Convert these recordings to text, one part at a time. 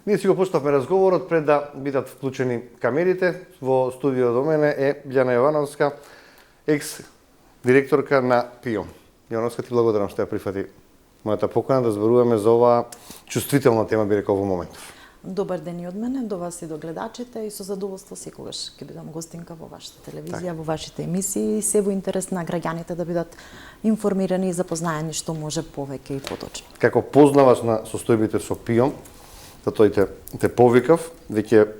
Ние си го почнавме разговорот пред да бидат вклучени камерите. Во студио до мене е Лиljana Јовановска, екс-директорка на ПИО. Јовановска, ти благодарам што ја прифати мојата покана да зборуваме за оваа чувствителна тема, би рекол, во моментов. Добар ден и од мене, до вас и до гледачите, и со задоволство секогаш ќе бидам гостинка во вашата телевизија, во вашите емисии, и се во интерес на граѓаните да бидат информирани и запознаени што може повеќе и поточно. Како познавач на состојбите со ПИО, затоа и те повикав, веќе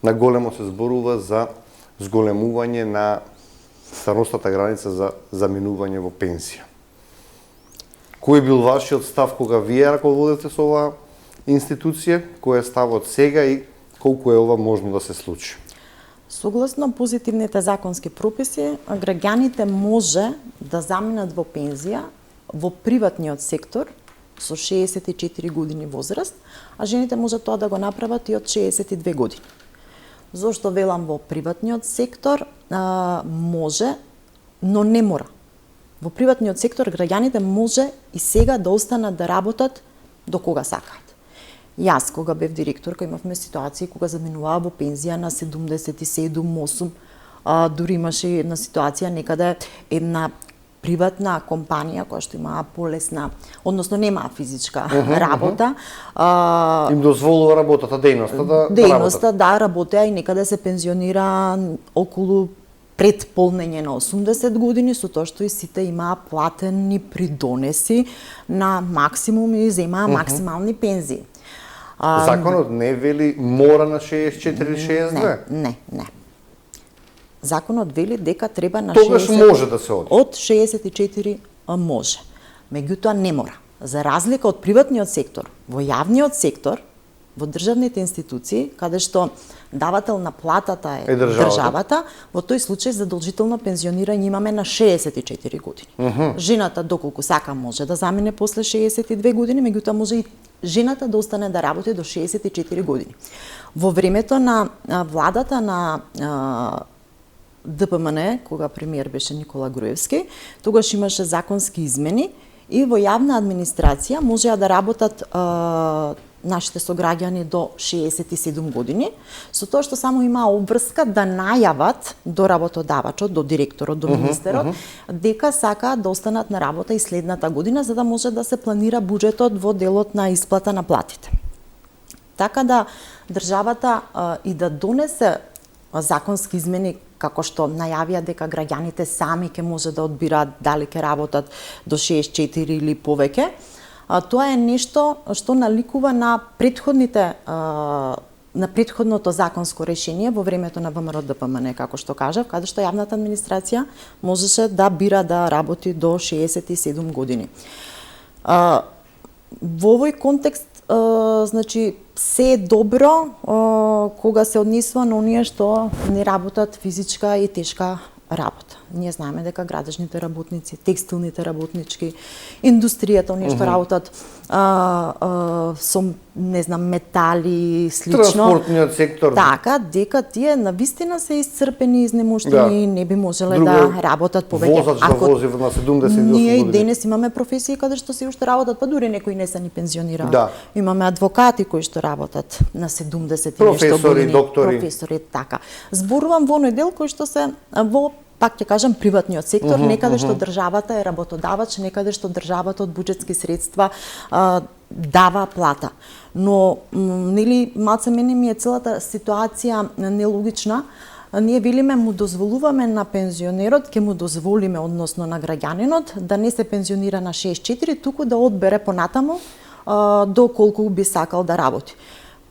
наголемо се зборува за зголемување на старосната граница за заминување во пензија. Кој бил вашиот став кога вие раководите со оваа институција, кој е ставот сега и колку е ова можно да се случи? Согласно позитивните законски прописи, граѓаните може да заминат во пензија во приватниот сектор со 64 години возраст, а жените може тоа да го направат и од 62 години. Зошто велам во приватниот сектор? Може, но не мора. Во приватниот сектор граѓаните може и сега да останат да работат до кога сакаат. Јас, кога бев директорка, имавме ситуации кога заминуваа во пензија на 77-8, дури имаше една ситуација некаде една приватна компанија која што имаа полесна, односно немаа физичка работа. Им дозволува работата, дејноста да работеа и некаде се пензионира околу пред полнење на 80 години, со тоа што и сите имаа платени придонеси на максимум и земаа максимални пензии. Законот не вели мора на 64-62? Не. Законот вели дека треба на Тогаш може да се оди. Од 64 може. Меѓутоа не мора. За разлика од приватниот сектор, во јавниот сектор, во државните институции, каде што давател на платата е државата, во тој случај задолжително пензионирање имаме на 64 години. Жената доколку сака може да замине после 62 години, меѓутоа може и жената да остане да работи до 64 години. Во времето на владата на ДПМН, кога премиер беше Никола Груевски, тогаш имаше законски измени и во јавна администрација можеа да работат нашите сограѓани до 67 години, со тоа што само имаа обврска да најават до работодавачот, до директорот, до министерот, дека сакаат да останат на работа и следната година, за да може да се планира буџетот во делот на исплата на платите. Така да државата и да донесе законски измени, како што најавија дека граѓаните сами ќе може да одбираат дали ќе работат до 64 или повеќе, тоа е нешто што наликува на претходното законско решение во времето на ВМРО ДПМН, како што кажав, каде што јавната администрација можеше да бира да работи до 67 години. Во овој контекст, значи, се е добро кога се однесува на оние што не работат физичка и тешка работа. Ние знаеме дека градежните работници, текстилните работнички, индустријата, оние што работат со, не знам, метали, слично. Транспортниот сектор. Така, дека тие навистина се исцрпени, изнемоштени, не би можеле да работат повеќе. Возач да вози на 70 години. Ние и денес имаме професии каде што се уште работат, па дури некои не се ни пензионираат. Да. Имаме адвокати кои што работат на 70 и нешто години. Професори, доктори. Професори, така. Зборувам во оној дел кој што се во, пак ќе кажам, приватниот сектор, некаде што државата е работодавач, некаде што државата од буџетски средства дава плата. Но, нели, малце мене ми е целата ситуација нелогична. Ние велиме му дозволуваме на пензионерот, ќе му дозволиме, односно на граѓанинот, да не се пензионира на 64, туку да одбере понатаму до колку би сакал да работи.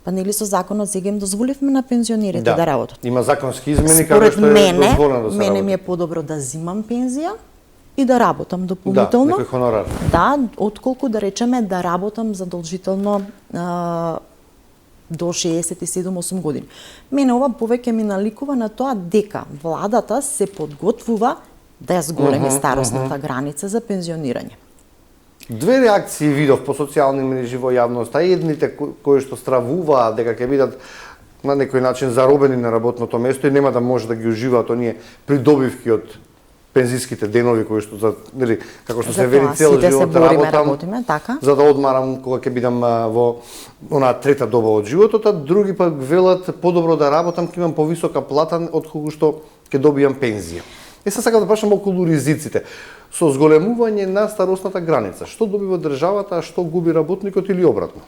Па нели со законот сега им дозволивме на пензионерите да работат. Има законски измени како што е дозволено да се мене ми е подобро да земам пензија и да работам дополнително. Да, некој хонорар. Да, отколку да речеме да работам задолжително до 67-8 години. Мене ова повеќе ми наликува на тоа дека владата се подготвува да ја зголеми старосната граница за пензионирање. Две реакции видов по социјални мрежи во јавноста, едните кои што стравуваат дека ќе бидат на некој начин заробени на работното место и нема да може да ги уживаат оние придобивки од пензиските денови кои што за нели како што се Затоа вели цел сите се живот бориме, работам, работиме, така. за да одмарам кога ќе бидам во онаа трета доба од животот, а други пак велат подобро да работам, ќе имам повисока плата отколку што ќе добијам пензија. Сега сакам да прашам околу ризиците. Со зголемување на старосната граница, што добива државата, а што губи работникот или обратно?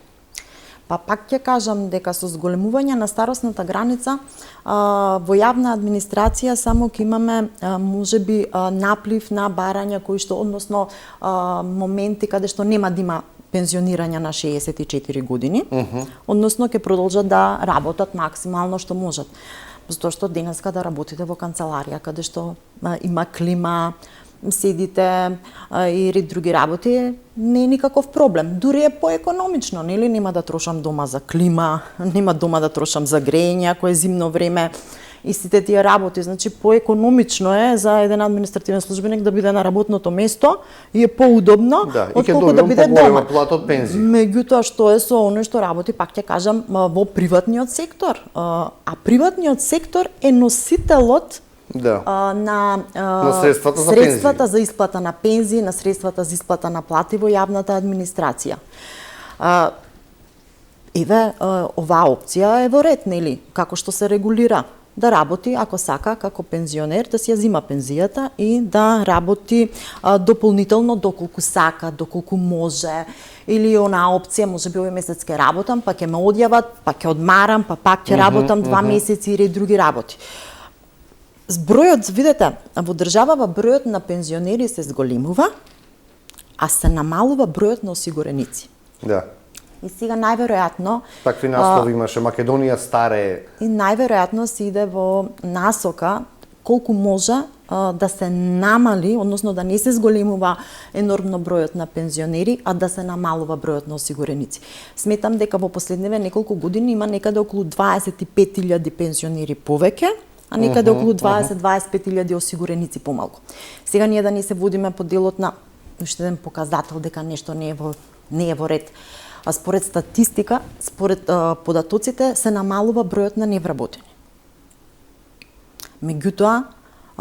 Па пак ќе кажам дека со зголемување на старосната граница во јавна администрација само ќе имаме можеби наплив на барања кои што односно моменти каде што нема да има пензионирање на 64 години, односно ќе продолжат да работат максимално што можат. Затоа што денеска да работите во канцеларија каде што има клима, седите и ред други работи, не е никаков проблем. Дури е поекономично, нели? Нема да трошам дома за клима, нема дома да трошам за грејење ако е зимно време и сите тие работи. Значи поекономично е за еден административен службеник да биде на работното место и е поудобно отколку да биде дома. Плата од пензија. Меѓутоа што е со оној што работи, пак ќе кажам, во приватниот сектор. А приватниот сектор е носителот на средствата за исплата на пензии, на средствата за исплата на плати во јавната администрација. Еве, оваа опција е во ред, нели? Како што се регулира да работи, ако сака, како пензионер, да си ја зима пензијата и да работи дополнително доколку сака, доколку може, или онаа опција, може би овој месец ќе работам, па ќе ме одјават, па ќе одмарам, па пак ќе работам 2 месеци или други работи. Бројот, видете, во државава бројот на пензионери се зголемува, а се намалува бројот на осигуреници. Да. И сега најверојатно такви наслови имаше, Македонија старее. И најверојатно се иде во насока колку може да се намали, односно да не се зголемува енормно бројот на пензионери, а да се намалува бројот на осигуреници. Сметам дека во последниве неколку години има некаде околу 25.000 пензионери повеќе, а некаде околу 20-25.000 осигуреници помалку. Сега ние да не се водиме по делот на уште еден показател дека нешто не е во ред. А според статистика, според податоците, се намалува бројот на невработени. Меѓутоа,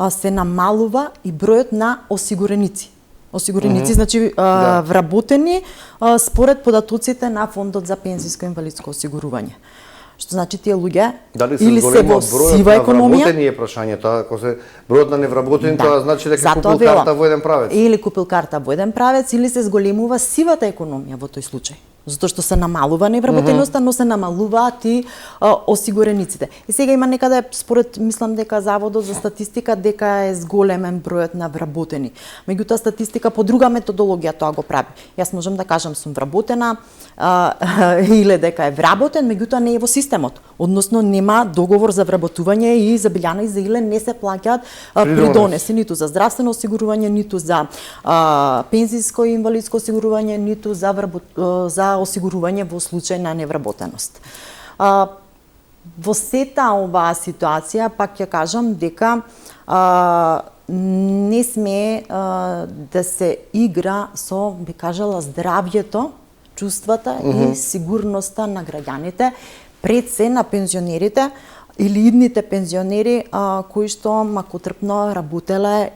се намалува и бројот на осигуреници. Осигуреници, значи вработени според податоците на Фондот за пензиско и инвалидско осигурување. Што значи тие луѓе или се во сива економија, вработени е прашањето, ако се бројот на невработени, тоа значи дека купил карта во еден правец. Или купил карта во еден правец, или се зголемува сивата економија во тој случај. Затоа што се намалува невработеноста, но се намалуваат и осигурениците. И сега има некаде, според, мислам дека Заводот за статистика, дека е зголемен бројот на вработени. Меѓутоа, статистика по друга методологија тоа го прави. Јас можам да кажам сум вработена, или дека е вработен, меѓутоа не е во системот. Односно, нема договор за вработување и за Билјана и за Иле не се плаќаат придонеси, ниту за здравствено осигурување, ниту за пензиско и инвалидско осигурување, ниту за осигурување во случај на невработеност. Во сета оваа ситуација, пак ќе кажам дека не сме да се игра со, би кажала, здравјето, чувствата и сигурноста на граѓаните, пред се на пензионерите или идните пензионери кои што макотрпно работеле,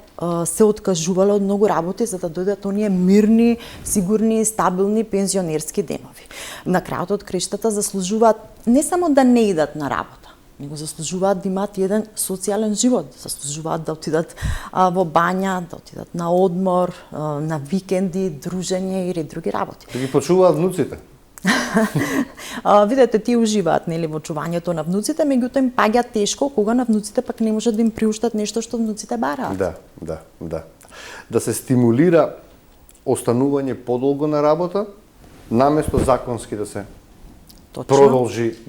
се откажувале од многу работи за да дојдат оние мирни, сигурни, стабилни пензионерски денови. На крајот од крештата заслужуваат не само да не идат на работа, него заслужуваат да имаат еден социјален живот, заслужуваат да отидат во бања, да отидат на одмор, на викенди, дружење и други работи. Да ги почуваат внуците. Видете, тие уживаат нели во чувањето на внуците, меѓутоа им паѓа тешко кога на внуците пак не можат да им приуштат нешто што внуците бараат. Да. Да се стимулира останување подолго на работа, наместо законски да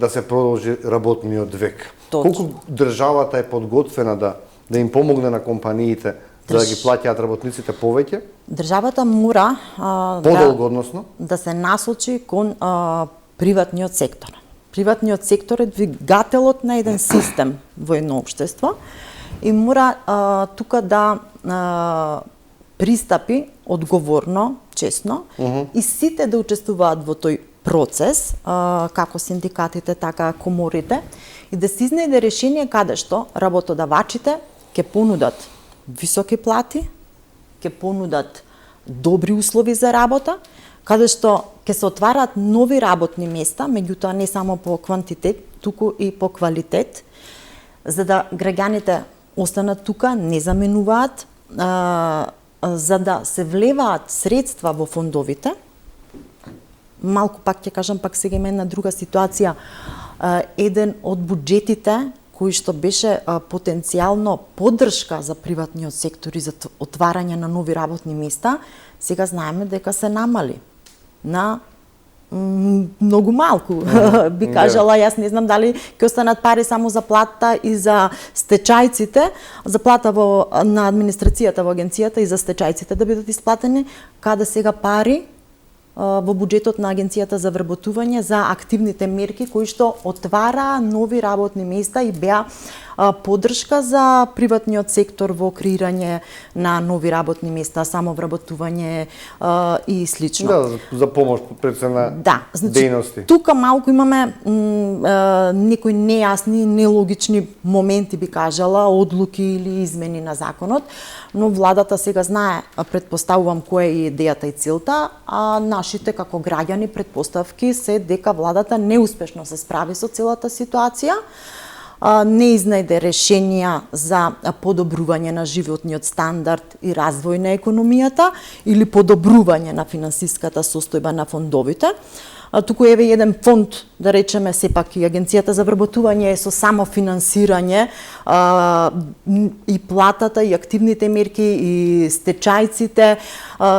се продолжи работниот век. Точно. Колку државата е подготвена да им помогне на компаниите за да ги плаќаат работниците повеќе? Државата мора подолго, односно да се насочи кон приватниот сектор. Приватниот сектор е двигателот на еден систем во едно општество и мора тука да пристапи одговорно, честно и сите да учествуваат во тој процес, како синдикатите, така коморите, и да се изнајде решение каде што работодавачите ќе понудат високи плати, ќе понудат добри услови за работа, каде што ќе се отвараат нови работни места, меѓутоа не само по квантитет, туку и по квалитет, за да граѓаните останат тука, не заменуваат, за да се влеваат средства во фондовите. Малку пак ќе кажам, пак сега има една друга ситуација. Еден од буџетите кој што беше потенцијално поддршка за приватниот сектор и за отварање на нови работни места, сега знаеме дека се намали на многу малку. Би кажала, јас не знам дали ќе останат пари само за плата и за стечајците, за плата на администрацијата во агенцијата и за стечајците да бидат исплатени, каде сега пари во буџетот на Агенцијата за вработување за активните мерки кои што отвараа нови работни места и беа поддршка за приватниот сектор во креирање на нови работни места, самовработување и слично. Да, за помош пред се на дејности. Тука малку имаме некои нејасни, нелогични моменти, би кажала, одлуки или измени на законот, но владата сега знае, предпоставувам која е идејата и целта, а нашите како граѓани предпоставки се дека владата неуспешно се справи со целата ситуација, не изнајде решенија за подобрување на животниот стандард и развој на економијата или подобрување на финансиската состојба на фондовите. Туку еве еден фонд, да речеме, сепак и Агенцијата за вработување е со само финансирање и платата, и активните мерки, и стечајците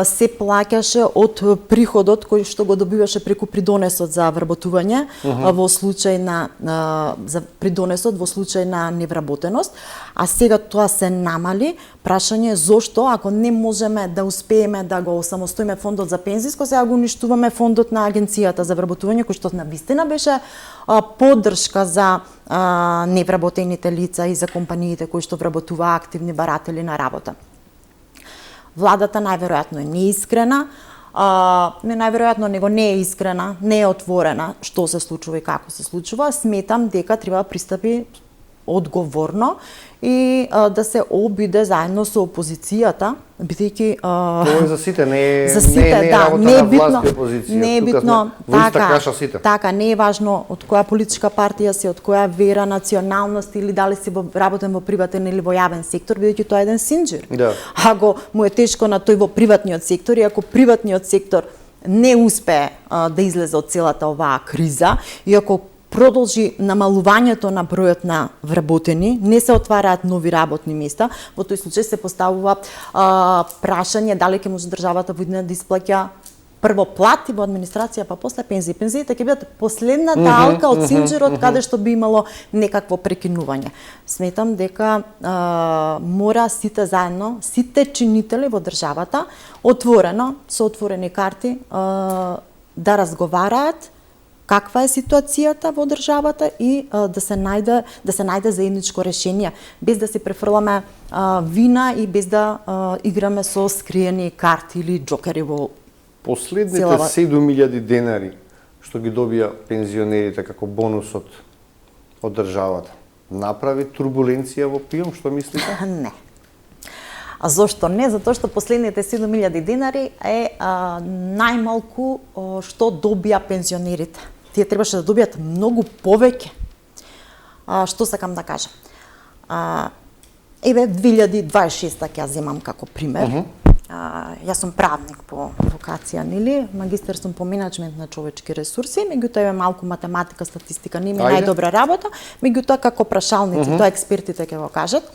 се плаќаше од приходот кој што го добиваше преку придонесот за вработување во случај на за придонесот во случај на невработеност, а сега тоа се намали. Прашање е зошто, ако не можеме да успееме да го осамостоиме фондот за пензиско, сега го уништуваме фондот на Агенцијата за вработување, кој што навистина беше поддршка за невработените лица и за компаниите кои што вработуваа активни баратели на работа. Владата најверојатно е неискрена, не најверојатно, него не е искрена, не е отворена што се случува и како се случува. Сметам дека треба да пристапи одговорно и да се обиде заедно со опозицијата, бидејќи тоа е за сите, не е работа на власт и опозиција. Не е битно, така, не е важно од која политичка партија си, од која вера, националност или дали си работен во приватен или во јавен сектор, бидејќи тоа е еден синџир. Да. Ако му е тешко на тој во приватниот сектор и ако приватниот сектор не успее да излезе од целата оваа криза и ако продолжи намалувањето на бројот на вработени, не се отвараат нови работни места, во тој случај се поставува прашање дали ќе може државата во иднина да исплаќа прво плати во администрација, па после пензии. Пензиите ќе бидат последната алка од синџирот каде што би имало некакво прекинување. Сметам дека мора сите заедно, сите чинители во државата, отворено, со отворени карти, да разговараат каква е ситуацијата во државата и да се најде заедничко решение, без да се префрламе вина и без да играме со скриени карти или џокери во последните 7.000 денари што ги добија пензионерите како бонус од државата. Направи турбуленција во ПИОМ, што мислите? Не. А зошто не? Затоа што последните 7.000 денари е најмалку што добија пензионерите. Тие требаше да добијат многу повеќе. Што сакам да кажам? Еве 2026 ќе ја земам како пример. Јас сум правник по вокација, нели? Магистер сум по менаџмент на човечки ресурси, меѓутоа еве малку математика, статистика не ми е најдобра работа, меѓутоа како прашалници, тоа експертите ќе го кажат.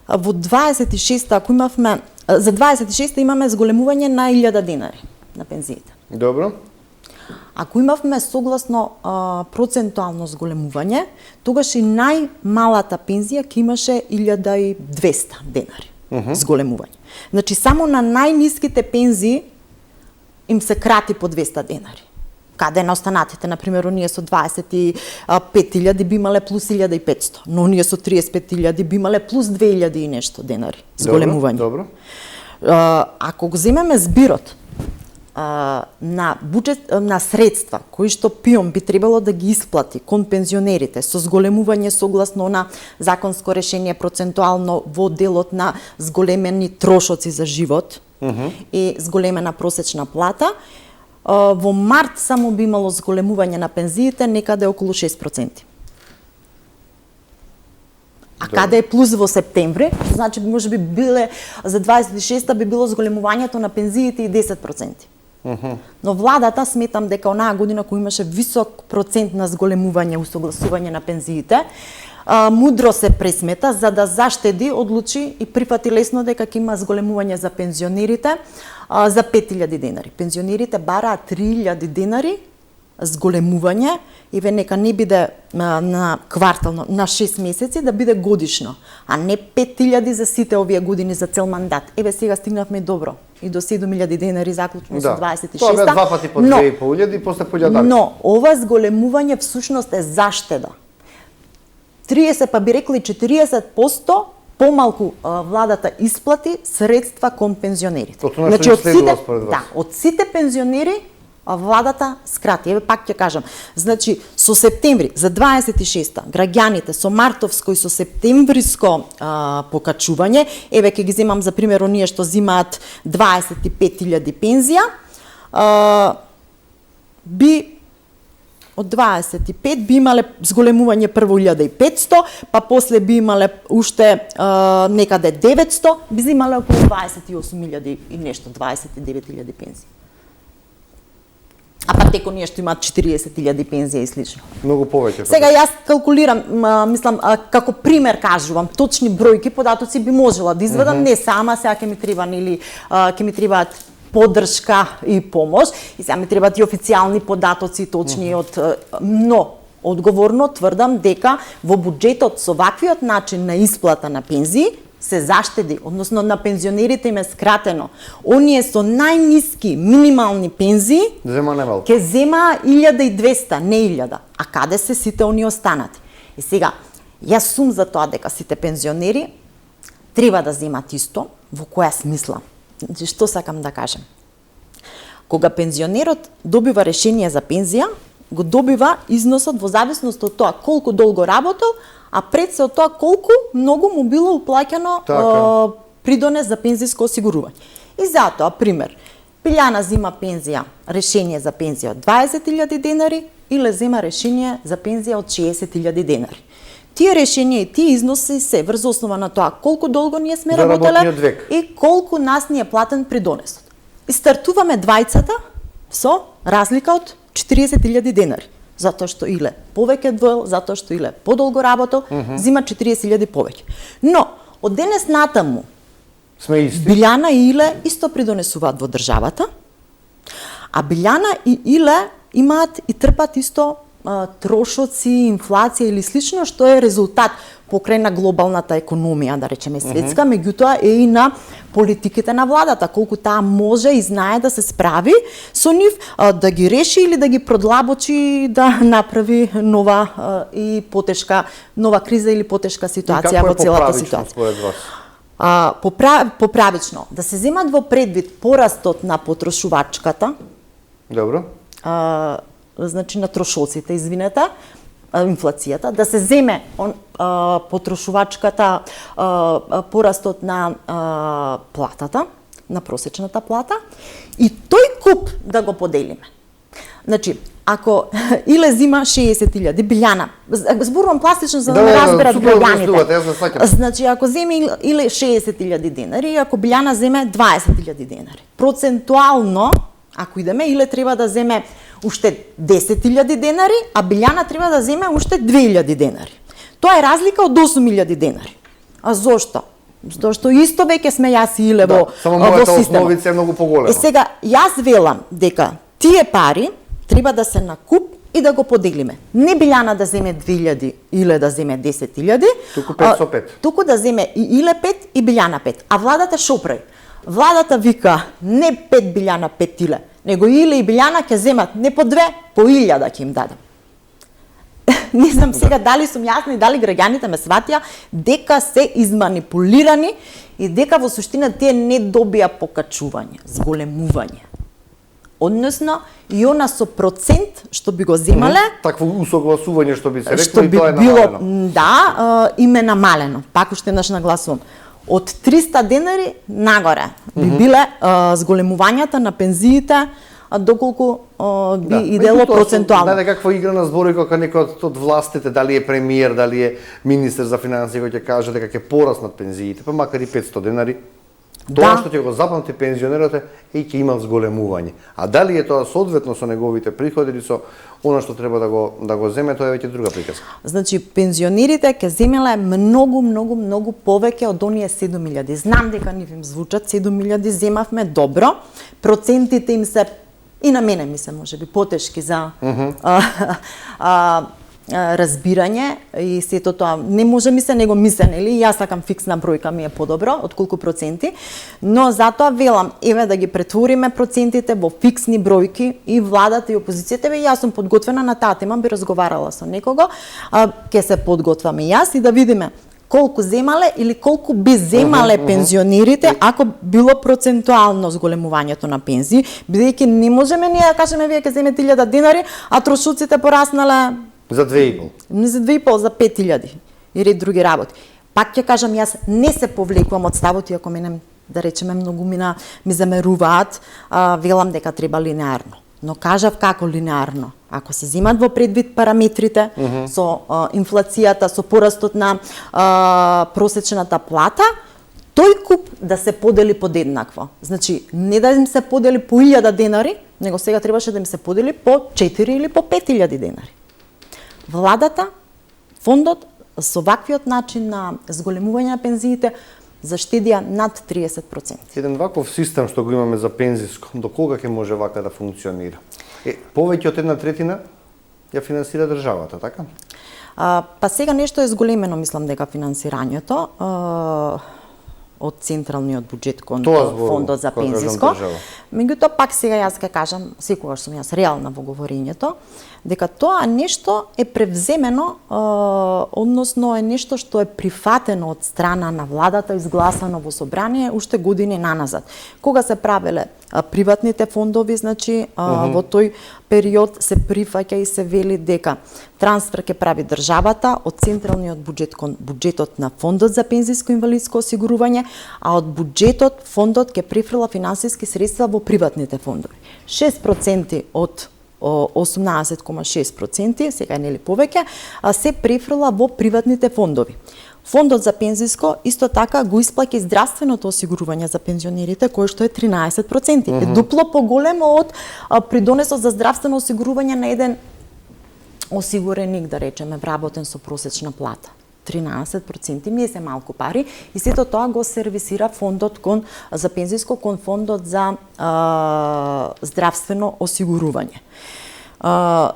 Во 26-та, ако имавме, за 26-та имаме зголемување на 1000 денари на пензиите. Добро. Ако имавме согласно процентуално зголемување, тогаш и најмалата пензија ќе имаше 1200 денари зголемување. Значи само на најниските пензии им се крати по 200 денари. Каде на останатите, например, оние со 25.000 би имале плюс 1.500, но оние со 35.000 би имале плюс 2.000 и нешто денари зголемување. Добро. Ако го земеме збирот на буџет, на средства кои што ПИОМ би требало да ги исплати кон пензионерите со зголемување согласно на законско решение процентуално во делот на зголемени трошоци за живот и зголемена просечна плата, во март само би имало зголемување на пензиите некаде околу 6%. А каде е плюс во септември? Значи може би биле за 26-та би било зголемувањето на пензиите и 10%. Но владата сметам дека онаа година која имаше висок процент на зголемување, усогласување на пензиите, мудро се пресмета за да заштеди, одлучи и прифати лесно дека ќе има зголемување за пензионерите за 5000 денари. Пензионерите бараат 3000 денари зголемување и нека не биде на квартално, на 6 месеци, да биде годишно, а не 5000 за сите овие години за цел мандат. Сега стигнавме добро и до 7000 денари заклучно со 26-та. Тоа бе два пати по 2500 и после 1000. Но ова зголемување всушност е заштеда. 30, па би рекли 40% помалку владата исплати средства кон пензионерите. Значи од сите пензионери владата скрати. Еве пак ќе кажам. Значи со септември за 26-та граѓаните со мартовско и со септемвриско покачување, еве ќе ги земам за пример оние што земаат 25.000 пензија, би од 25 би имале зголемување прво 1500, па после би имале уште некаде 900, би земале околу 28.000 и нешто, 29.000 пензии. А па теко ние што имаат 40.000 пензија и слично. Многу повеќе. Сега јас калкулирам, мислам, како пример кажувам, точни бројки, податоци би можела да изведам, не сама, сега ќе ми треба, нели, ќе ми требаат поддршка и помош, и сега ми требаат и официјални податоци точни од, но одговорно тврдам дека во буџетот со ваквиот начин на исплата на пензии се заштеди, односно на пензионерите им е скратено. Оние со најниски минимални пензии ќе зема 1200, не 1000. А каде се сите они останати? И сега, јас сум за тоа дека сите пензионери треба да земат исто, во која смисла? Значи, што сакам да кажем? Кога пензионерот добива решение за пензија, го добива износот во зависност од тоа колку долго работел, а пред се од тоа колку многу му било уплаќано придонес за пензиско осигурување. И затоа, пример, Билјана зема пензија, решение за пензија од 20.000 денари или зема решение за пензија од 60.000 денари. Тие решенија и тие износи се врз основа на тоа колку долго ние сме работеле и колку нас ни е платен придонесот. И стартуваме двајцата со разлика од 40.000 денари. Затоа што Иле повеќе двоел, затоа што Иле подолго работел, зема 40.000 повеќе. Но, од денес натаму, Билјана и Иле исто придонесуваат во државата, а Билјана и Иле имаат и трпат исто трошоци, инфлација или слично, што е резултат покрај на глобалната економија, да речеме светска, меѓутоа е и на политиките на владата, колку таа може и знае да се справи со нив, да ги реши или да ги продлабочи, да направи нова и потешка, нова криза или потешка ситуација во целата ситуација. Поправично, да се земат во предвид порастот на потрошувачката. Добро. Значи на трошоците, извинете, инфлацијата, да се земе потрошувачката, порастот на платата, на просечната плата, и тој куп да го поделиме. Значи, ако Иле зима 60.000, Билјана, зборувам пластично за да ме разберат граѓаните. Значи, ако земе Иле 60.000 денари, ако Билјана земе 20.000 денари, процентуално, ако идеме, Иле треба да земе уште 10.000 денари, а Билјана треба да земе уште 2.000 денари. Тоа е разлика од 8.000 денари. А зошто? Зошто исто веќе сме јас и Иле во само мојата основица е многу поголема. И сега, јас велам дека тие пари треба да се на куп и да го поделиме. Не Билјана да земе 2.000, Иле да земе 10.000, туку 5 со 5. Туку да земе и Иле 5 и Билјана 5. А владата шо прави? Владата вика не 5 Билјана, 5 Иле, него Иле и Билјана ќе земат не по 2, по 1000 ќе им дадам. Не знам сега дали сум јасна и дали граѓаните ме сватија дека се изманипулирани и дека во суштина тие не добија покачување, зголемување. Односно, и она со процент што би го земале, Такво усогласување што би се рекло што и би тоа е било, намалено. да, им е намалено. Пак уште еднаш нагласувам. Од 300 денари нагоре би биле зголемувањата на пензиите, доколку би идело процентуално. Да, каква игра на зборови кога некој од властите, дали е премиер, дали е министер за финансии, кој ќе каже дека ќе пораснат пензиите, па макар и 500 денари. Тоа што ќе го запамти пензионерот е ќе има зголемување. А дали е тоа соодветно со неговите приходи или со она што треба да го земе, тоа е веќе друга приказка. Значи, пензионерите ќе земеле многу повеќе од оние 7.000. Знам дека нив им звучат 7.000, земавме добро. Процентите им се и на мене ми се можеби потешки за разбирање и сето тоа не може ми се него мисле, нели? Јас сакам фиксна бројка, ми е подобро отколку проценти, но затоа велам, еве да ги претвориме процентите во фиксни бројки и владата и опозицијата, јас сум подготвена на таа тема, би разговарала со некого, ќе се подготваме јас и да видиме колку земале или колку би земале пензионерите ако било процентуално зголемувањето на пензии, бидејќи не можеме ние да кажеме вие ќе земете 1000 денари, а трошоците пораснале За 2,5. Не за 2,5, за 5.000 и ред други работи. Пак ќе кажам, јас не се повлекувам од ставот, иако мене, да речеме, многу ми замеруваат, велам дека треба линеарно. Но кажав како линеарно. Ако се земат во предвид параметрите, со инфлацијата, со порастот на просечната плата, тој куп да се подели подеднакво. Значи, не да им се подели по 1000 денари, него сега требаше да им се подели по 4 или по 5.000 денари. Владата, фондот, со ваквиот начин на зголемување на пензиите, заштедија над 30%. Еден ваков систем што го имаме за пензиско, до кога ќе може вака да функционира? Повеќе од 1/3 ја финансира државата, така? Па сега нешто е зголемено, мислам дека финансирањето од централниот буџет кон фондот за пензиско. Меѓутоа пак сега јас ќе кажам, секогаш сум јас реална во говорењето, дека тоа нешто е превземено, односно е нешто што е прифатено од страна на владата, изгласано во собрание уште години наназад. Кога се правеле приватните фондови, значи во тој период се прифаќа и се вели дека трансфер ќе прави државата од централниот буџет кон буџетот на фондот за пензиско инвалидско осигурување, а од буџетот фондот ќе префрла финансиски средства во приватните фондови. 6% од 18,6%, сега нели повеќе, се префрла во приватните фондови. Фондот за пензиско исто така го исплаќа и здравственото осигурување за пензионерите, кое што е 13%. Е дупло поголемо од придонесот за здравствено осигурување на еден осигуреник, да речеме, вработен со просечна плата. 13% не се малку пари и сето тоа го сервисира фондот за пензиско кон фондот за здравствено осигурување.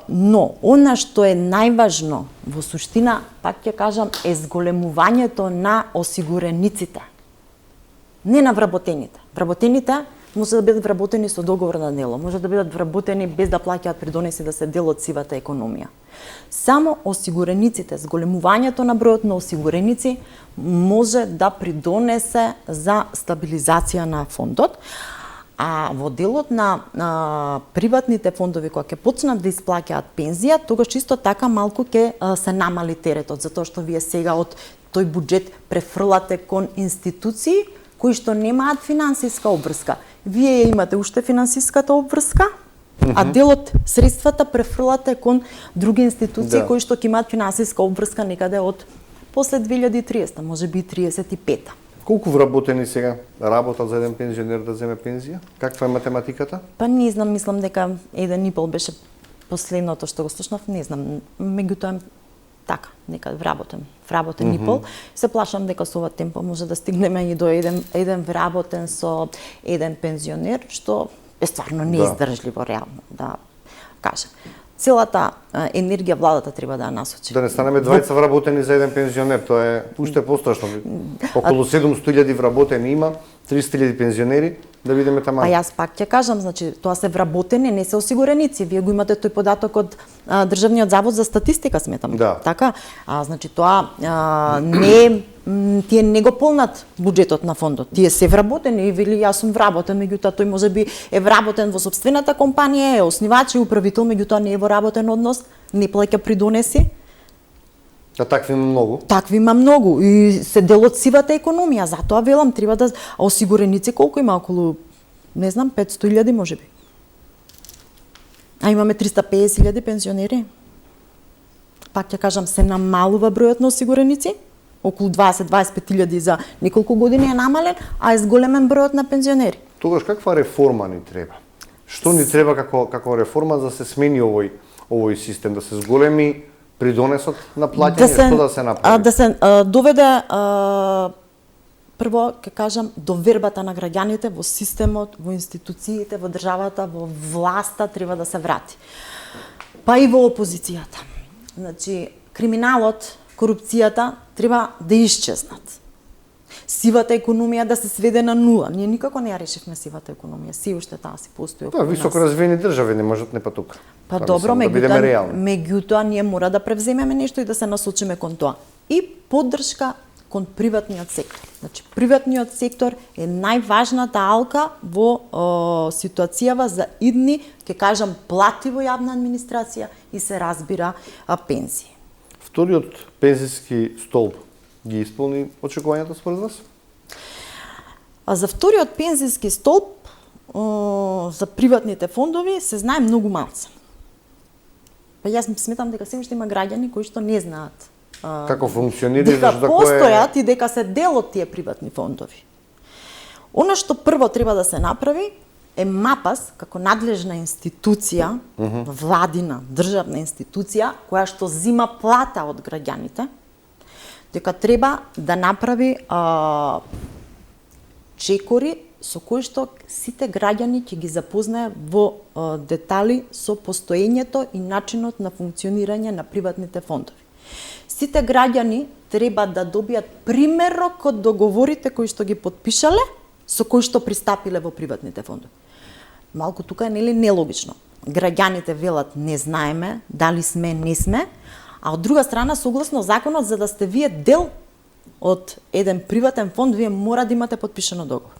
Но она што е најважно во суштина, пак ќе кажам, е зголемувањето на осигурениците. Не на вработените. Вработените може да бидат вработени со договор на дело, може да бидат вработени без да плаќаат придонеси, да се дел од сивата економија. Само осигурениците, зголемувањето на бројот на осигуреници може да придонесе за стабилизација на фондот, а во делот на приватните фондови кои ќе почнат да исплаќаат пензија, тогаш исто така малку ќе се намали теретот, затоа што вие сега од тој буџет префрлате кон институции кои што немаат финансиска обврска. Вие имате уште финансиската обврска, а дел од средствата префрлате кон други институции кои што ќе имаат финансиска обврска некаде од после 2030, можеби 35-та. Колку вработени сега работат за еден пензионер да земе пензија? Каква е математиката? Па не знам, мислам дека 1,5 беше последното што го слушнав, не знам, меѓутоа така, некад вработен и пол. Се плашам дека со ова темпо може да стигнеме и до еден вработен со еден пензионер, што е стварно неиздржливо реално, да кажем. Целата енергија владата треба да ја насочи. Да не станеме двајца вработени за еден пензионер, тоа е уште пострашно. Околу 700.000 вработени има, 300.000 пензионери, да видиме таму. Па јас пак ќе кажам, значи тоа се вработени, не се осигуреници. Вие го имате тој податок од Државниот завод за статистика, сметам. Да. Така? Значи тоа не тие не го полнат буџетот на фондот. Тие се вработени и вели јас сум вработен, меѓутоа тој можеби е вработен во сопствената компанија, е оснивач и управител, меѓутоа не е во работен однос, не плаќа придонеси. А такви има многу. Такви има многу и се дел од сивата економија, затоа велам треба да осигуреници колку има, околу не знам 500.000 можеби. А имаме 350.000 пензионери. Пак ќе кажам, се намалува бројот на осигуреници, околу 20-25.000 за неколку години е намален, а е зголемен бројот на пензионери. Тогаш каква реформа ни треба? Што ни треба како реформа за да се смени овој систем, да се зголеми придонесот на плаќање, што да се направи? Да се доведе прво ќе кажам довербата на граѓаните во системот, во институциите, во државата, во власта треба да се врати. Па и во опозицијата. Значи криминалот, корупцијата треба да исчезнат. Сивата економија да се сведе на нула. Ние никако не ја решивме сивата економија. Си уште таа си постои. Да, високо развиени држави не можат не па тука. Па добро, меѓутоа ние мора да превземеме нешто и да се насочиме кон тоа. И поддршка кон приватниот сектор. Значи приватниот сектор е најважната алка во ситуацијава за идни, ќе кажам, плати во јавна администрација и се разбира пензии. Вториот пензиски столб ги исполни очекувањата според вас? За вториот пензиски столб за приватните фондови се знае многу малце. Па јас сметам дека се уште има граѓани кои што не знаат како функционира, дека постојат и дека се дел од тие приватни фондови. Она што прво треба да се направи е МАПАС како надлежна институција, владина, државна институција која што зима плата од граѓаните, дека треба да направи чекори со кои што сите граѓани ќе ги запознае во детали со постоењето и начинот на функционирање на приватните фондови. Сите граѓани треба да добијат примерок од договорите кои што ги потпишале, со кои што пристапиле во приватните фондови. Малку тука е нели нелогично. Граѓаните велат не знаеме, дали сме, не сме, а од друга страна согласно законот за да сте вие дел од еден приватен фонд, вие мора да имате потпишано договор.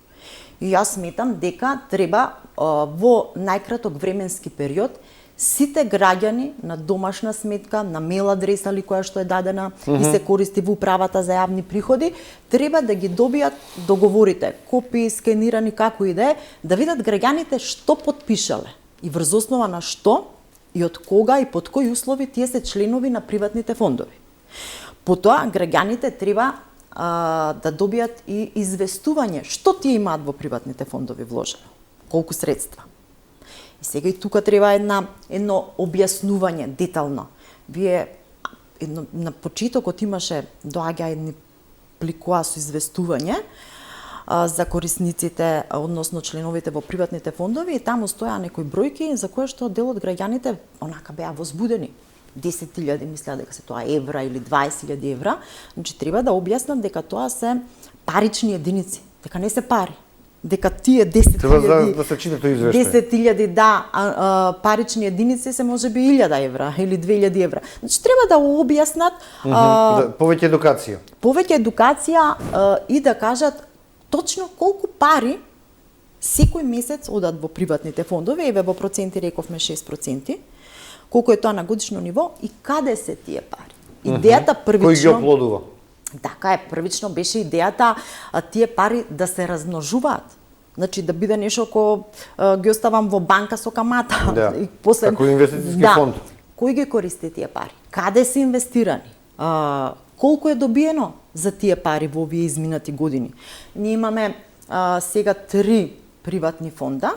И јас сметам дека треба во најкраток временски период сите граѓани на домашна сметка, на мејл адреса ли која што е дадена и се користи во управата за јавни приходи, треба да ги добијат договорите, копии, скенирани како и да видат граѓаните што потпишале и врз основа на што и од кога и под кои услови тие се членови на приватните фондови. Потоа граѓаните треба да добијат и известување што тие имаат во приватните фондови вложено, колку средства. И сега и тука треба едно објаснување детално. Вие на почетокот имаше доаѓа едни пликоа со известување за корисниците, односно членовите во приватните фондови и таму стоја некои бројки за кои што дел од граѓаните онака беа возбудени. 10.000 мислеа дека се тоа евра или 20.000 евра, значи треба да објаснат дека тоа се парични единици, дека не се пари. Дека тие 10.000 треба да се чита тој извештај. 10.000 парични единици се можеби 1.000 евра или 2.000 евра. Значи треба да објаснат повеќе едукација. Повеќе едукација и да кажат точно колку пари секој месец одат во приватните фондови, еве во проценти рековме 6%, колку е тоа на годишно ниво и каде се тие пари. Идејата првично кој ги оплодува? Така е, првично беше идејата тие пари да се размножуваат. Значи да биде нешто кој ги оставам во банка со камата. Да. И после како инвестициски фонд. Кој ги користи тие пари? Каде се инвестирани? Колку е добиено за тие пари во овие изминати години? Ние имаме сега 3 приватни фонда.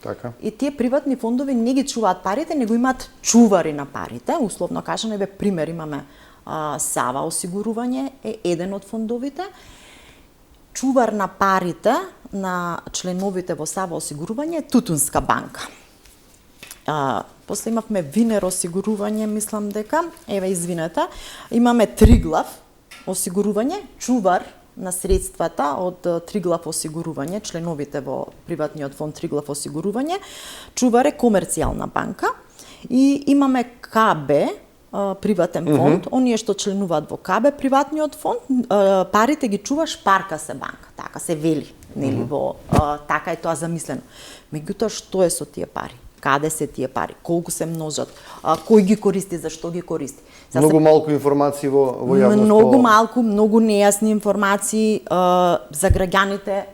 Така. И тие приватни фондови не ги чуваат парите, него имаат чувари на парите. Условно кажано, еве пример имаме Сава осигурување е еден од фондовите. Чувар на парите на членовите во Сава осигурување е Тутунска банка. После имавме Винер осигурување, мислам дека, еве извинете, имаме Триглав осигурување, чувар на средствата од Триглав осигурување, членовите во приватниот фонд Триглав осигурување, чувар е Комерцијална банка И имаме КБ, приватен фонд, оние што членуваат во КБ, приватниот фонд, парите ги чува Шпарка се банка, така се вели, нели, во така е тоа замислено. Меѓутоа, што е со тие пари? Каде се тие пари? Колку се множат? Кој ги користи? Зашто ги користи? Многу малку информации во јавност. Многу малку, многу нејасни информации за граѓаните,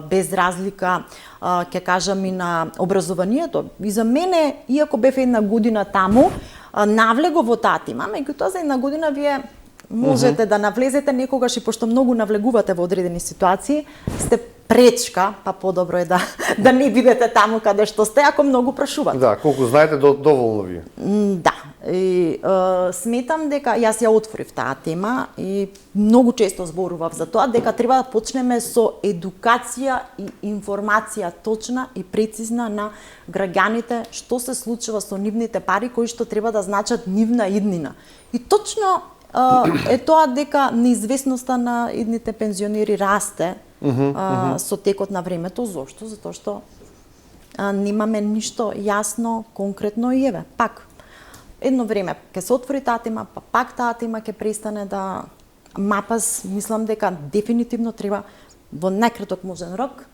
без разлика, ќе кажам, и на образованието. И за мене, иако бев една година таму, навлего во таа тема, меѓутоа за една година вие можете да навлезете некогаш, и пошто многу навлегувате во одредени ситуации, сте пречка, па подобро е да не бидете таму каде што сте, ако многу прашувате. Да, колку знаете, доволно вие. Да. И сметам дека јас ја отворив таа тема и многу често зборував за тоа дека треба да почнеме со едукација и информација точна и прецизна на граѓаните што се случува со нивните пари кои што треба да значат нивна иднина. И точно е тоа дека неизвестноста на идните пензионери расте со текот на времето. Зошто? Затоа што немаме ништо јасно, конкретно и еве. Пак, едно време ќе се отвори таа тема, па пак таа тема ќе престане да... МАПАС, мислам дека дефинитивно треба во најкраток можен рок,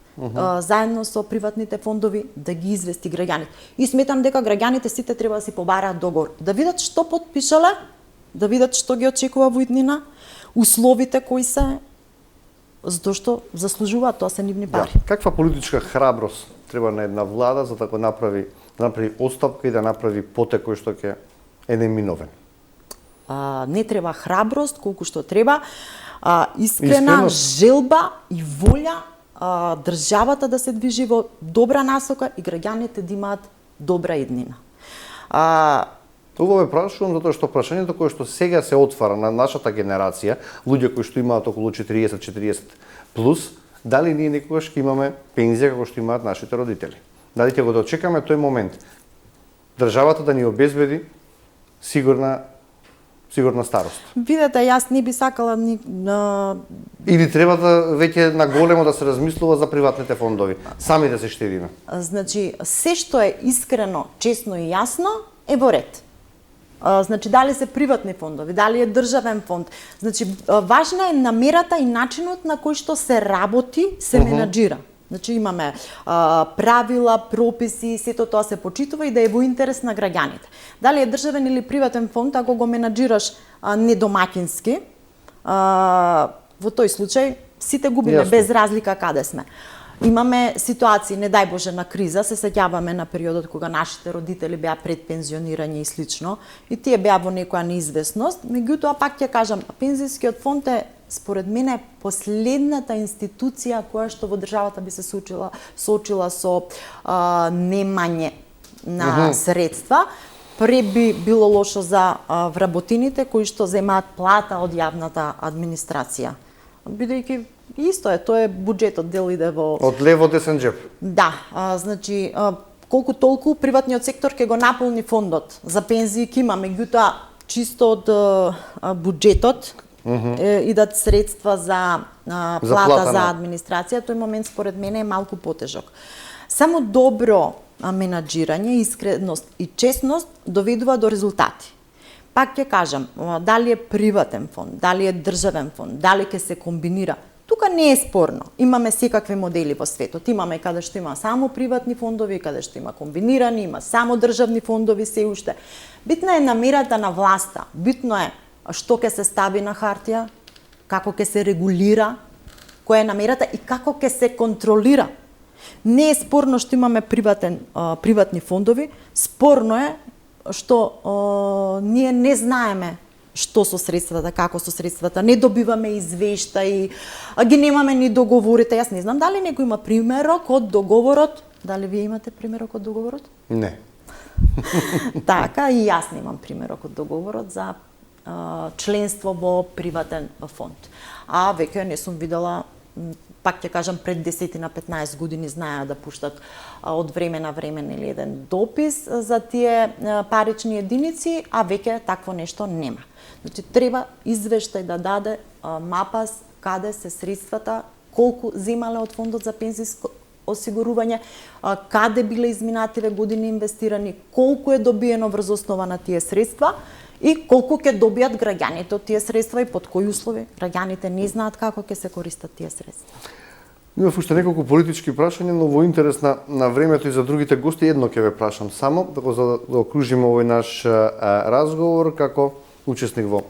заедно со приватните фондови, да ги извести граѓаните. И сметам дека граѓаните сите треба да си побараат договор, да видат што потпишале, да видат што ги очекува во иднина, условите кои се, затоа што заслужуваат, тоа се нивни пари. Да. Каква политичка храброст треба на една влада за да го направи отстапка и да направи потек кој што ќе е неминовен? Не треба храброст, колку што треба искрена желба и волја државата да се движи во добра насока и граѓаните да имаат добра иднина. Ова ме прашувам затоа што прашањето кое што сега се отвара на нашата генерација, луѓе кои што имаат околу 40 плюс, дали ние некогаш ќе имаме пензија како што имаат нашите родители? Дали ќе го дочекаме тој момент државата да ни обезбеди сигурна старост? Видете, јас не би сакала Или треба да веќе на големо да се размислува за приватните фондови, сами да се штедиме? Значи, се што е искрено, честно и јасно е во ред. Значи, дали се приватни фондови, дали е државен фонд. Значи, важна е намерата и начинот на кој што се работи, се менаџира. Значи, имаме правила, прописи, сето тоа се почитува и да е во интерес на граѓаните. Дали е државен или приватен фонд, ако го менаџираш недомакински, во тој случај сите губиме, без разлика каде сме. Имаме ситуации, не дај Боже, на криза, се сеќаваме на периодот кога нашите родители беа пред пензионирање и слично, и тие беа во некоја неизвестност, меѓутоа пак ќе кажам, пензискиот фонд е според мене последната институција која што во државата би се соочила со немање на средства. Пред би било лошо за вработините кои што земаат плата од јавната администрација. Бидејќи исто е, тоа е буџетот, дел иде во... Од лево десен джеб. Да, значи, колку толку приватниот сектор ќе го наполни фондот за пензии ќе има, меѓутоа чисто од буџетот идат средства за плата за администрација, тој момент според мене е малку потежок. Само добро менаџирање, искреност и честност доведува до резултати. Пак ќе кажам, дали е приватен фонд, дали е државен фонд, дали ќе се комбинира, тука не е спорно. Имаме секакви модели во светот. Имаме каде што има само приватни фондови, каде што има комбинирани, има само државни фондови, се уште. Битна е намерата на власта. Битно е што ќе се стави на хартија, како ќе се регулира, која е намерата и како ќе се контролира. Не е спорно што имаме приватни фондови, спорно е што ние не знаеме што со средствата, како со средствата, не добиваме извештаи, ги немаме ни договорите. Јас не знам дали некој има примерок од договорот. Дали вие имате примерок од договорот? Не. Така, и јас немам примерок од договорот за членство во приватен фонд. А веќе не сум видела, пак ќе кажам, пред 10 на 15 години знаеа да пуштат од време на време или еден допис за тие парични единици, а веќе такво нешто нема. Значи, треба извештај да даде МАПАС каде се средствата, колку земале од фондот за осигурување, каде биле изминативе години инвестирани, колку е добиено врз основа на тие средства и колку ќе добијат граѓаните од тие средства и под кои услови. Граѓаните не знаат како ќе се користат тие средства. Имав уште неколку политички прашања, но во интерес на времето и за другите гости, едно ќе ве прашам само, за да окружиме овој наш разговор како учесник во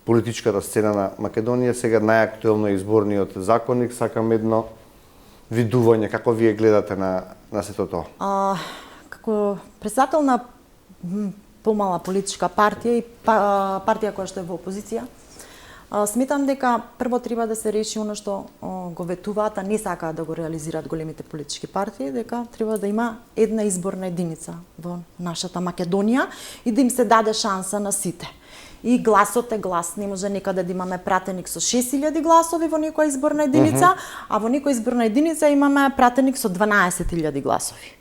политичката сцена на Македонија. Сега најактуелно е изборниот законник, сакам едно видување, како вие гледате на сето тоа? Како председател на помала политичка партија и партија која што е во опозиција, сметам дека прво треба да се реши оно што го ветуваат, а не сакаат да го реализираат големите политички партии, дека треба да има една изборна единица во нашата Македонија и да им се даде шанса на сите. И гласот е глас, не може некаде да имаме пратеник со 6000 гласови во некоја изборна единица, а во некоја изборна единица имаме пратеник со 12000 гласови.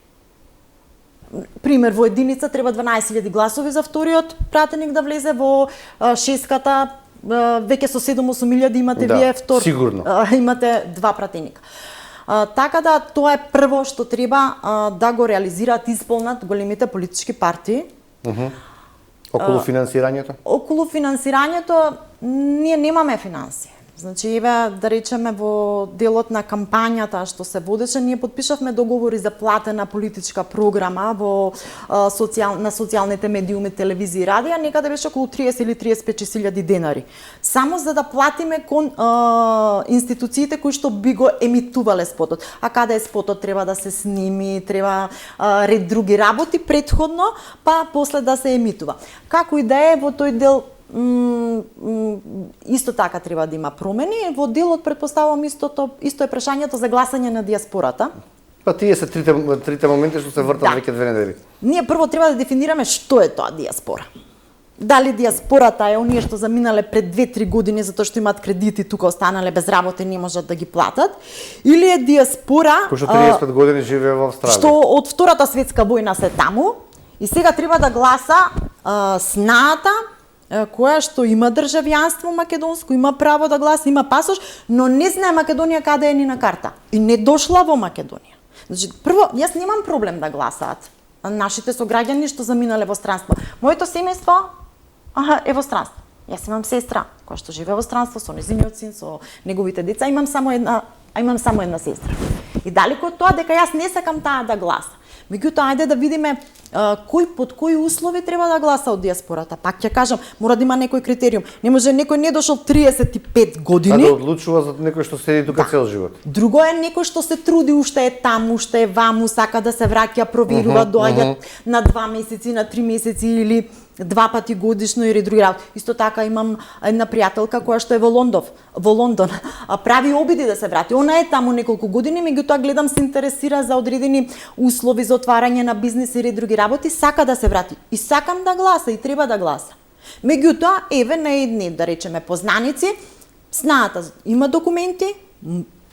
Пример, во единица треба 12000 гласови за вториот пратеник да влезе, во шеската веќе со 7-8 000 имате вие втор. Сигурно. Имате два пратеника. Така да тоа е прво што треба да го реализираат, исполнат големите политички партии. Околу финансирањето? Околу финансирањето ние немаме финансии. Значи, еве, да речеме, во делот на кампањата што се водеше, ние подпишавме договори за платена политичка програма во на социјалните медиуми, телевизија и радија, некаде беше околу 30 или 35.000 денари. Само за да платиме кон институциите кои што би го емитувале спотот. А каде е спотот, треба да се сними, треба ред други работи предходно, па после да се емитува. Како и да е, во тој дел исто така треба да има промени. Во делот претпоставувам исто е прашањето за гласање на диаспората. Па тие се трите моменти што се вртат веќе 2 недели. Ние прво треба да дефинираме што е тоа диаспора. Дали диаспората е оние што заминале пред 2-3 години затоа што имаат кредити тука, останале без работа и не можат да ги платат, или е диаспора кој што 35 години живее во Австралија, што од Втората светска војна се таму и сега треба да гласа снаата која што има државјанство македонско, има право да гласа, има пасош, но не знае Македонија каде е ни на карта и не дошла во Македонија. Значи, прво, јас немам проблем да гласаат нашите сограѓани што заминале во странство. Моето семејство е во странство. Јас имам сестра која што живее во странство со нејзиниот син, со неговите деца, имам само една сестра. И далеко од тоа дека јас не сакам таа да гласа. Меѓутоа, ајде да видиме под кои услови треба да гласа од диаспората. Пак ќе кажам, мора да има некој критериум. Не може некој не дошол 35 години. А да одлучува за некој што седи тука цел живот. Друго е некој што се труди, уште е таму, уште е ваму, сака да се враќа, проверува, доаѓа на 2 месеци, на 3 месеци или 2 пати годишно или други работи. Исто така имам една пријателка која што е во Лондон, прави обиди да се врати. Она е таму неколку години, меѓутоа гледам се интересира за одредени услови за отварање на бизнис или други работи, сака да се врати. И сакам да гласа и треба да гласа. Меѓутоа, еве на едни, да речеме, познаници, снаата има документи,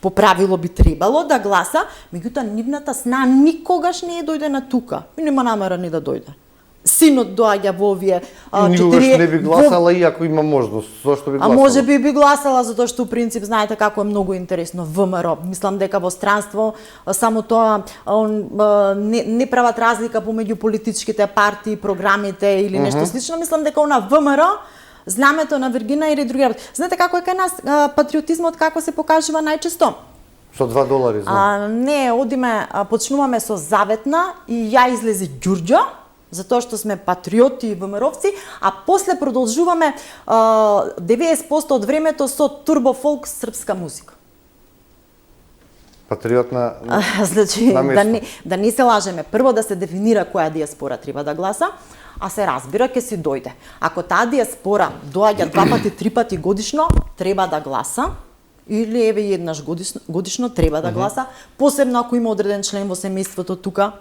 по правило би требало да гласа, меѓутоа нивната сна никогаш не дојде на тука и нема намера ни да дојде. Синот доаѓа во овие 4... Никогаш не би гласала и ако има можност. Зошто би гласала? А може би гласала затоа што принцип знаете како е многу интересно ВМРО. Мислам дека во странство само тоа не прават разлика помеѓу политичките партии, програмите или нешто слично. Мислам дека она ВМРО знамето на Виргина или други работи. Знаете како е кај нас патриотизмот како се покажува најчесто? Со $2, знам. Не, одиме, почнуваме со заветна и ја излези Ѓурѓо, затоа што сме патриоти и ВМРО-вци, а после продолжуваме 90% од времето со турбофолк српска музика. Патриот на Значи, да не се лажеме. Прво да се дефинира која диаспора треба да гласа, а се разбира ќе си дојде. Ако таа диаспора доаѓа 2 пати, 3 пати годишно, треба да гласа, или еве еднаш годишно треба да гласа, посебно ако има одреден член во семејството тука.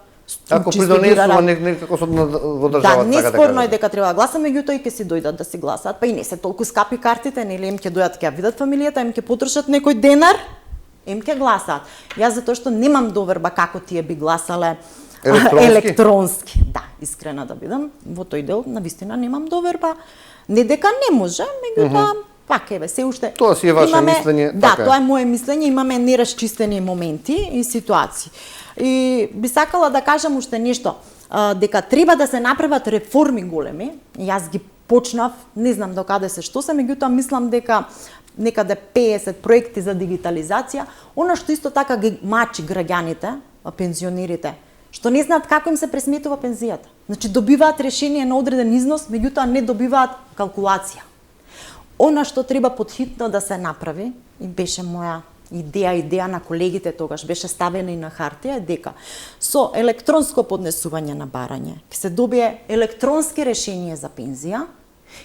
Ако придонесува некако во државата, да, неспорно е дека треба да гласа, меѓутоа и ќе си дојдат да си гласаат, па и не се толку скапи картите, нели, им ќе дојдат ќе видат фамилијата, им ќе потрошат некој денар, им ќе гласаат. Јас затоа што немам доверба како тие би гласале електронски. Да, искрена да бидам, во тој дел навистина немам доверба. Не дека не може, меѓутоа Пак еве се уште Тоа си е ваше мислење, Да, така е. тоа е мое мислење, имаме нерасчистени моменти и ситуации. И би сакала да кажам уште нешто, дека треба да се направат реформи големи. Јас ги почнав, не знам до каде се што се, меѓутоа мислам дека некаде 50 проекти за дигитализација, она што исто така ги мачи граѓаните, пензионерите, што не знаат како им се пресметува пензијата. Значи добиваат решение на одреден износ, меѓутоа не добиваат калкулација. Она што треба потхитно да се направи, и беше моја идеја на колегите тогаш, беше ставена и на хартија, е дека со електронско поднесување на барање ќе се добие електронски решение за пензија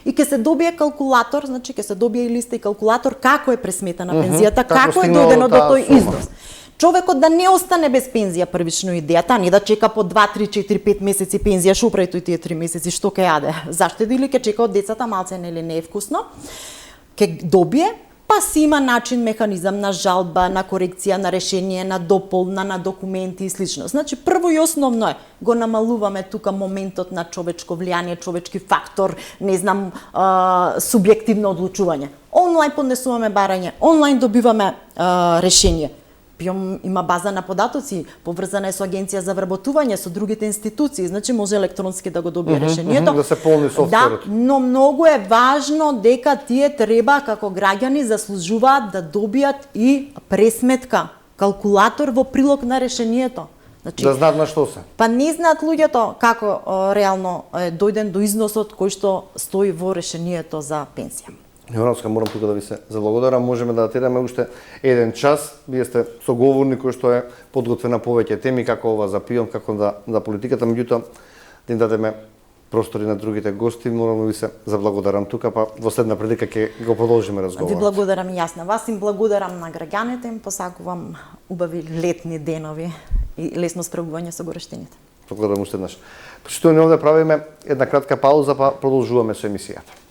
и ќе се добие калкулатор, значи ќе се добие и листа и калкулатор како е пресметана пензијата, како е дојдено до тој износ. Човекот да не остане без пензија, првично идејата, не да чека по 2, 3, 4, 5 месеци пензија, што прави тој тие 3 месеци, што ќе јаде? Зашто или ќе чека од децата малце или не е вкусно? Ќе добие, па си има начин, механизам на жалба, на корекција, на решение, на дополна, на документи и слично. Значи, прво и основно е, го намалуваме тука моментот на човечко влијание, човечки фактор, не знам, субјективно одлучување. Онлайн поднесуваме барање, онлайн добиваме решение. ПИОМ има база на податоци, поврзана е со Агенција за вработување, со другите институции, значи може електронски да го добие решението. Да се полни софтверот. Да, но многу е важно дека тие треба како граѓани заслужуваат да добијат и пресметка, калкулатор во прилог на решението. Значи, да знаат на што се. Па не знаат луѓето како реално е дојден до износот кој што стои во решението за пензија. Јовановска, морам тука да ви се заблагодарам. Можеме да тераме уште еден час. Вие сте соговорник кој што е подготвена повеќе теми, како ова за ПИОМ, како за политиката, меѓутоа да им дадеме простори на другите гости. Морам да ви се заблагодарам тука, па во следна прилика ќе го продолжиме разговорот. Ви благодарам и јас на вас, им благодарам на граѓаните, им посакувам убави летни денови и лесно справување со горештините. Благодарам уште еднаш. Почитувани, овде правиме една кратка пауза, па продолжуваме со емисијата.